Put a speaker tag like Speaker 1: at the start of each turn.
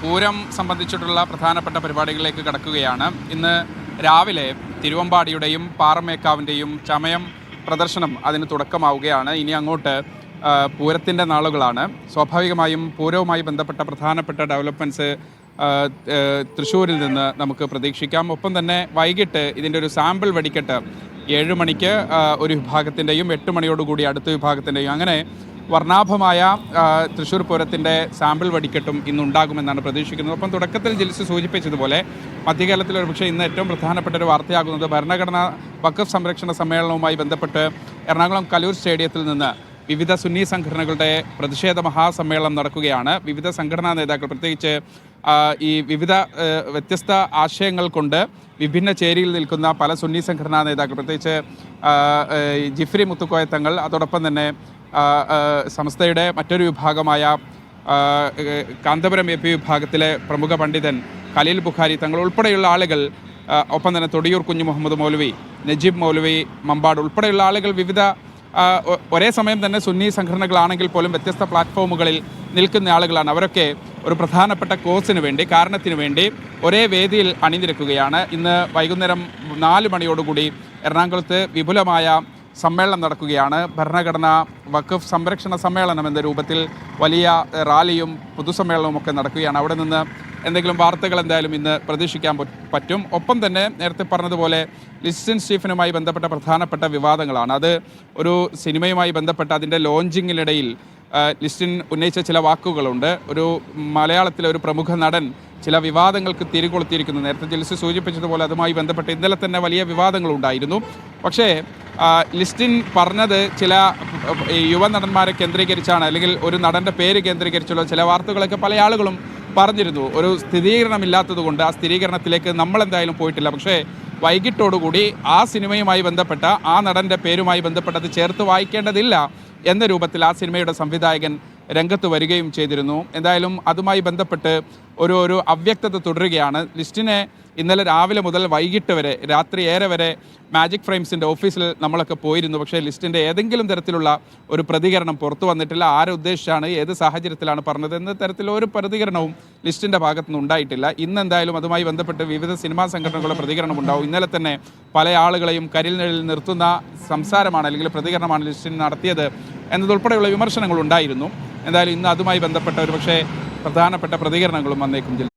Speaker 1: പൂരം സംബന്ധിച്ചിട്ടുള്ള പ്രധാനപ്പെട്ട പരിപാടികളിലേക്ക് കടക്കുകയാണ്. ഇന്ന് രാവിലെ തിരുവമ്പാടിയുടെയും പാറമേക്കാവിൻ്റെയും ചമയം പ്രദർശനം അതിന് തുടക്കമാവുകയാണ്. ഇനി അങ്ങോട്ട് പൂരത്തിൻ്റെ നാളുകളാണ്. സ്വാഭാവികമായും പൂരവുമായി ബന്ധപ്പെട്ട പ്രധാനപ്പെട്ട ഡെവലപ്മെൻറ്റ്സ് തൃശ്ശൂരിൽ നിന്ന് നമുക്ക് പ്രതീക്ഷിക്കാം. ഒപ്പം തന്നെ വൈകിട്ട് ഇതിൻ്റെ ഒരു സാമ്പിൾ വെടിക്കെട്ട് 7 മണിക്ക് ഒരു വിഭാഗത്തിൻ്റെയും 8 മണിയോടുകൂടി അടുത്ത വിഭാഗത്തിൻ്റെയും അങ്ങനെ വർണ്ണാഭമായ തൃശ്ശൂർ പൂരത്തിൻ്റെ സാമ്പിൾ വെടിക്കെട്ടും ഇന്നുണ്ടാകുമെന്നാണ് പ്രതീക്ഷിക്കുന്നത്. ഒപ്പം തുടക്കത്തിൽ ജിൽസ് സൂചിപ്പിച്ചതുപോലെ മധ്യകാലത്തിൽ ഒരുപക്ഷെ ഇന്ന് ഏറ്റവും പ്രധാനപ്പെട്ട ഒരു വാർത്തയാകുന്നത് ഭരണഘടനാ വഖഫ് സംരക്ഷണ സമ്മേളനവുമായി ബന്ധപ്പെട്ട് എറണാകുളം കലൂർ സ്റ്റേഡിയത്തിൽ നിന്ന് വിവിധ സുന്നി സംഘടനകളുടെ പ്രതിഷേധ മഹാസമ്മേളനം നടക്കുകയാണ്. വിവിധ സംഘടനാ നേതാക്കൾ, പ്രത്യേകിച്ച് ഈ വിവിധ വ്യത്യസ്ത ആശയങ്ങൾ കൊണ്ട് വിഭിന്ന ചേരിയിൽ നിൽക്കുന്ന പല സുന്നി സംഘടനാ നേതാക്കൾ, പ്രത്യേകിച്ച് ജിഫ്രി മുത്തുക്കോയ തങ്ങൾ, അതോടൊപ്പം തന്നെ സംസ്ഥയുടെ മറ്റൊരു വിഭാഗമായ കാന്തപുരം AP വിഭാഗത്തിലെ പ്രമുഖ പണ്ഡിതൻ ഖലീൽ ബുഖാരി തങ്ങൾ ഉൾപ്പെടെയുള്ള ആളുകൾ, ഒപ്പം തന്നെ തൊടിയൂർ കുഞ്ഞു മുഹമ്മദ് മൗലവി, നജീബ് മൗലവി മമ്പാട് ഉൾപ്പെടെയുള്ള ആളുകൾ വിവിധ ഒരേ സമയം തന്നെ സുന്നി സംഘടനകളാണെങ്കിൽ പോലും വ്യത്യസ്ത പ്ലാറ്റ്ഫോമുകളിൽ നിൽക്കുന്ന ആളുകളാണ്. അവരൊക്കെ ഒരു പ്രധാനപ്പെട്ട കോസിന് വേണ്ടി, കാരണത്തിന് വേണ്ടി ഒരേ വേദിയിൽ അണിനിരക്കുകയാണ്. ഇന്ന് വൈകുന്നേരം 4 മണിയോടുകൂടി എറണാകുളത്ത് വിപുലമായ സമ്മേളനം നടക്കുകയാണ്. ഭരണഘടനാ വഖഫ് സംരക്ഷണ സമ്മേളനം എന്ന രൂപത്തിൽ വലിയ റാലിയും പൊതുസമ്മേളനവും ഒക്കെ നടക്കുകയാണ്. അവിടെ നിന്ന് എന്തെങ്കിലും വാർത്തകൾ എന്തായാലും ഇന്ന് പ്രതീക്ഷിക്കാൻ പറ്റും. ഒപ്പം തന്നെ നേരത്തെ പറഞ്ഞതുപോലെ ലിസ്റ്റിൻ സ്റ്റീഫനുമായി ബന്ധപ്പെട്ട പ്രധാനപ്പെട്ട വിവാദങ്ങളാണ്. അത് ഒരു സിനിമയുമായി ബന്ധപ്പെട്ട അതിൻ്റെ ലോഞ്ചിങ്ങിനിടയിൽ ലിസ്റ്റിൻ ഉന്നയിച്ച ചില വാക്കുകളുണ്ട്. ഒരു മലയാളത്തിലെ ഒരു പ്രമുഖ നടൻ ചില വിവാദങ്ങൾക്ക് തിരികൊളുത്തിയിരിക്കുന്നു. നേരത്തെ ജിൽസ് സൂചിപ്പിച്ചതുപോലെ അതുമായി ബന്ധപ്പെട്ട് ഇന്നലെ തന്നെ വലിയ വിവാദങ്ങളുണ്ടായിരുന്നു. പക്ഷേ ലിസ്റ്റിൻ പറഞ്ഞത് ചില യുവനടന്മാരെ കേന്ദ്രീകരിച്ചാണ്, അല്ലെങ്കിൽ ഒരു നടൻ്റെ പേര് കേന്ദ്രീകരിച്ചുള്ള ചില വാർത്തകളൊക്കെ പല ആളുകളും പറഞ്ഞിരുന്നു. ഒരു സ്ഥിരീകരണമില്ലാത്തതുകൊണ്ട് ആ സ്ഥിരീകരണത്തിലേക്ക് നമ്മളെന്തായാലും പോയിട്ടില്ല. പക്ഷേ വൈകിട്ടോടുകൂടി ആ സിനിമയുമായി ബന്ധപ്പെട്ട ആ നടൻ്റെ പേരുമായി ബന്ധപ്പെട്ടത് ചേർത്ത് വായിക്കേണ്ടതില്ല എന്ന രൂപത്തിൽ ആ സിനിമയുടെ സംവിധായകൻ രംഗത്ത് വരികയും ചെയ്തിരുന്നു. എന്തായാലും അതുമായി ബന്ധപ്പെട്ട് ഒരു അവ്യക്തത തുടരുകയാണ്. ലിസ്റ്റിനെ ഇന്നലെ രാവിലെ മുതൽ വൈകിട്ട് വരെ, രാത്രി ഏറെ വരെ മാജിക് ഫ്രെയിംസിൻ്റെ ഓഫീസിൽ നമ്മളൊക്കെ പോയിരുന്നു. പക്ഷേ ലിസ്റ്റിൻ്റെ ഏതെങ്കിലും തരത്തിലുള്ള ഒരു പ്രതികരണം പുറത്തു വന്നിട്ടില്ല. ആരുദ്ദേശിച്ചാണ്, ഏത് സാഹചര്യത്തിലാണ് പറഞ്ഞത് എന്ന തരത്തിലൊരു പ്രതികരണവും ലിസ്റ്റിൻ്റെ ഭാഗത്തുനിന്ന് ഉണ്ടായിട്ടില്ല. ഇന്ന് എന്തായാലും അതുമായി ബന്ധപ്പെട്ട് വിവിധ സിനിമാ സംഘടനകളുടെ പ്രതികരണം ഉണ്ടാവും. ഇന്നലെ തന്നെ പല ആളുകളെയും കരിൽ നിഴലിൽ നിർത്തുന്ന സംസാരമാണ്, അല്ലെങ്കിൽ പ്രതികരണമാണ് ലിസ്റ്റിൻ നടത്തിയത് എന്നതുൾപ്പെടെയുള്ള വിമർശനങ്ങൾ ഉണ്ടായിരുന്നു. എന്തായാലും ഇന്ന് അതുമായി ബന്ധപ്പെട്ട ഒരു പക്ഷേ പ്രധാനപ്പെട്ട പ്രതികരണങ്ങളും വന്നേക്കും.